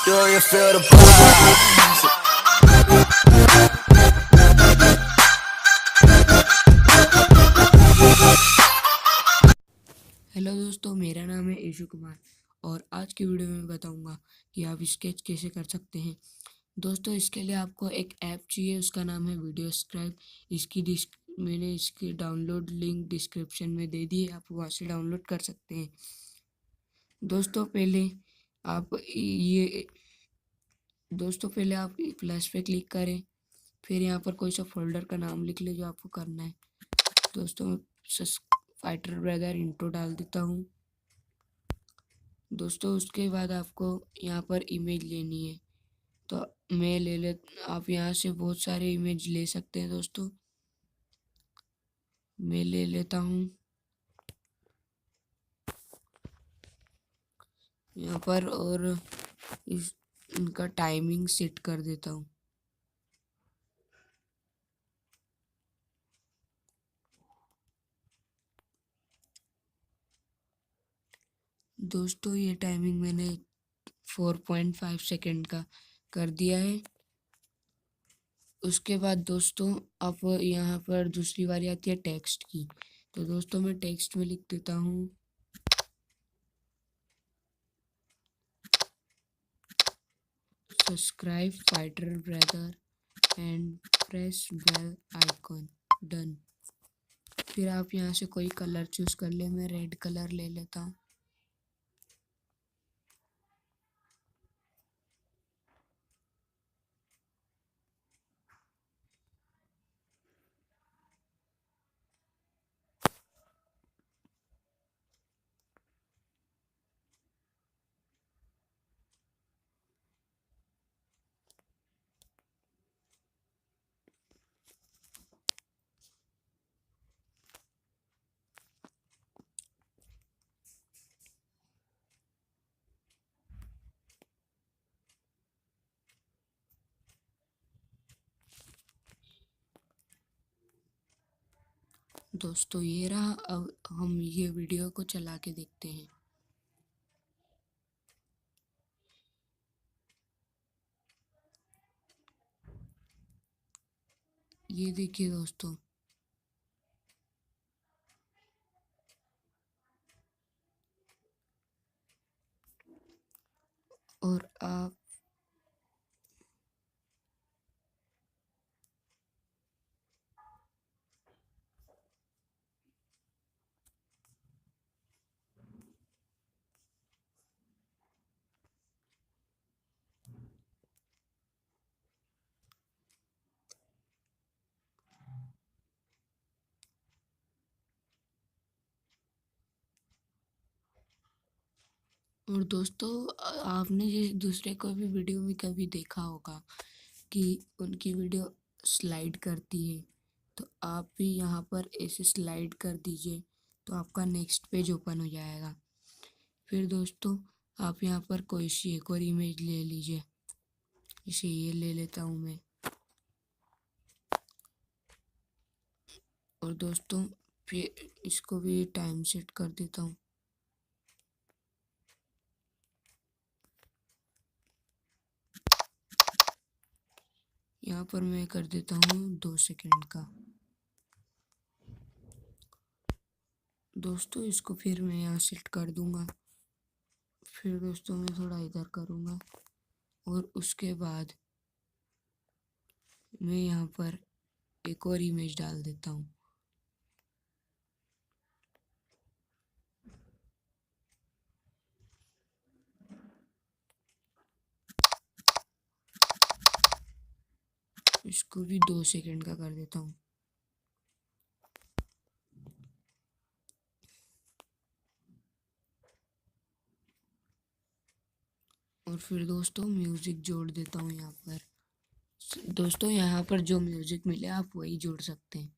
Do you feel the vibes? Hello दोस्तों, मेरा नाम है यशु कुमार और आज की वीडियो में बताऊंगा कि आप स्केच कैसे कर सकते हैं। दोस्तों, इसके लिए आपको एक ऐप चाहिए, उसका नाम है वीडियो स्क्राइब। मैंने इसकी डाउनलोड लिंक डिस्क्रिप्शन में दे दी है, आप वहाँ से डाउनलोड कर सकते हैं। दोस्तों पहले आप ये दोस्तों पहले आप प्लस पे क्लिक करें, फिर यहाँ पर कोई सा फोल्डर का नाम लिख ले जो आपको करना है। दोस्तों फाइटर ब्रदर इंट्रो डाल देता हूँ। दोस्तों उसके बाद आपको यहाँ पर इमेज लेनी है, तो मैं ले ले आप यहाँ से बहुत सारे इमेज ले सकते हैं। दोस्तों मैं ले लेता हूँ यहाँ पर और इनका टाइमिंग सेट कर देता हूँ। दोस्तों ये टाइमिंग मैंने 4.5 सेकेंड का कर दिया है। उसके बाद दोस्तों आप यहाँ पर दूसरी बारी आती है टेक्स्ट की, तो दोस्तों मैं टेक्स्ट में लिख देता हूँ subscribe fighter brother and press bell icon done. फिर आप यहाँ से कोई कलर चूज कर ले, मैं रेड कलर ले लेता हूँ। दोस्तों ये रहा, अब हम ये वीडियो को चला के देखते हैं। ये देखिए दोस्तों, और आप और दोस्तों आपने ये दूसरे को भी वीडियो में कभी देखा होगा कि उनकी वीडियो स्लाइड करती है, तो आप भी यहाँ पर ऐसे स्लाइड कर दीजिए, तो आपका नेक्स्ट पेज ओपन हो जाएगा। फिर दोस्तों आप यहाँ पर कोई सी एक और इमेज ले लीजिए, जैसे ये ले लेता हूँ मैं। और दोस्तों फिर इसको भी टाइम सेट कर देता हूँ। यहाँ पर मैं कर देता हूँ 2 सेकंड का। दोस्तों इसको फिर मैं यहाँ सेट कर दूँगा। फिर दोस्तों मैं थोड़ा इधर करूँगा और उसके बाद मैं यहाँ पर एक और इमेज डाल देता हूँ। इसको भी 2 सेकंड का कर देता हूँ। और फिर दोस्तों म्यूज़िक जोड़ देता हूँ यहाँ पर। दोस्तों यहाँ पर जो म्यूज़िक मिले आप वही जोड़ सकते हैं।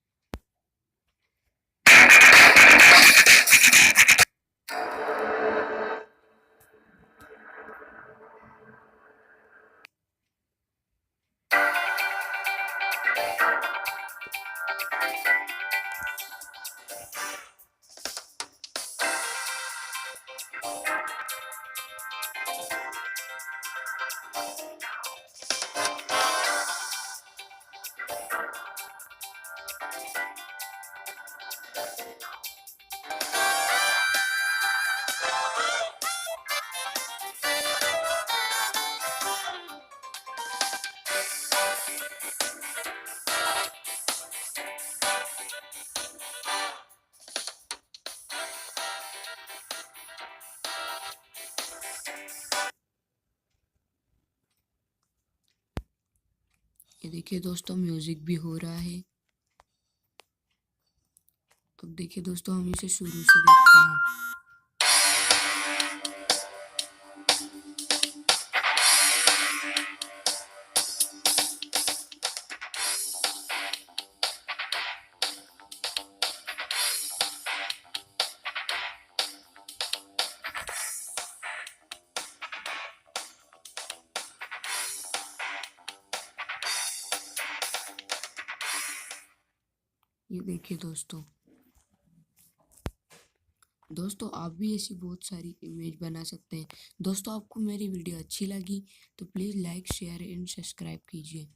ये देखिए दोस्तों, म्यूजिक भी हो रहा है। अब देखिए दोस्तों, हम इसे शुरू से देखते हैं। ये देखिए दोस्तों आप भी ऐसी बहुत सारी इमेज बना सकते हैं। दोस्तों आपको मेरी वीडियो अच्छी लगी तो please like share and subscribe कीजिए।